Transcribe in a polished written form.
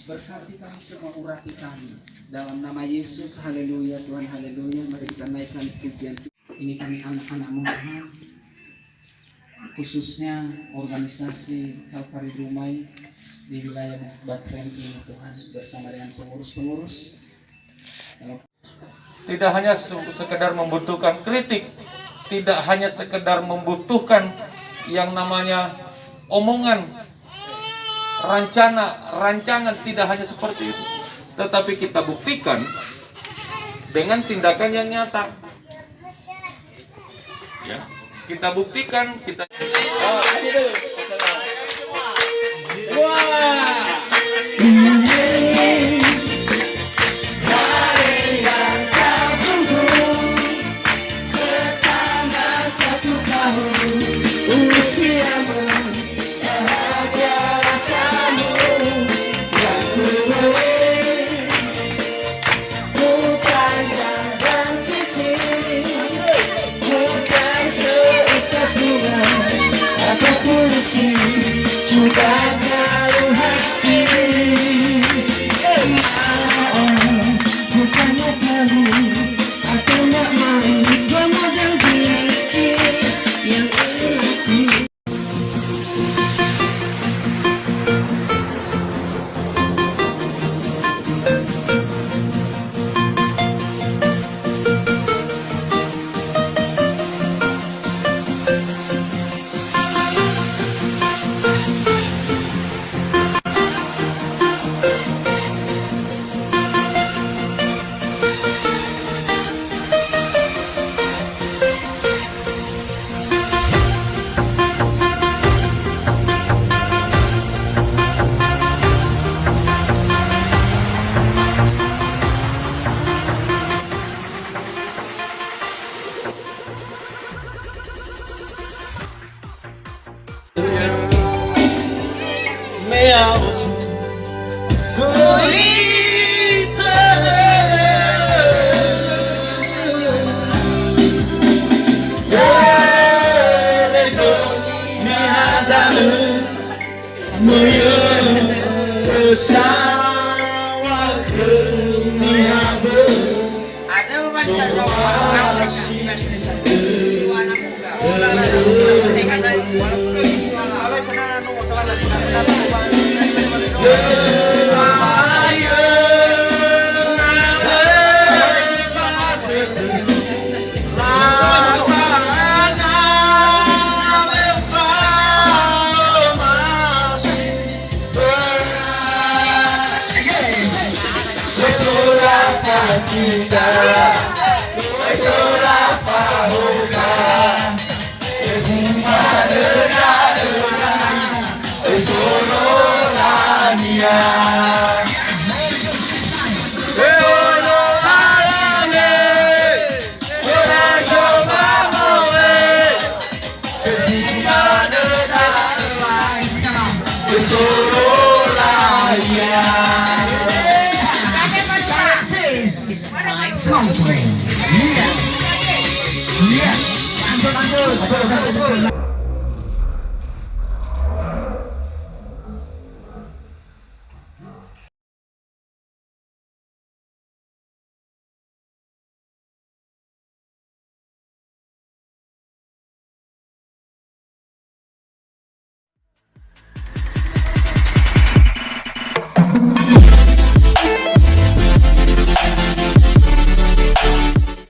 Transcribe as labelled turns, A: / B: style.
A: Berkati kami semua, urati kami dalam nama Yesus. Haleluya Tuhan, haleluya. Mari kita naikkan pujian. Ini kami anak-anakmu Tuhan, khususnya organisasi Kalvari Dumai di wilayah Batren ini Tuhan, bersama dengan pengurus-pengurus.
B: Tidak hanya sekedar membutuhkan kritik, tidak hanya sekedar membutuhkan yang namanya omongan, rancangan, tidak hanya seperti itu, tetapi kita buktikan dengan tindakan yang nyata. Ya, kita buktikan, kita.
A: Solo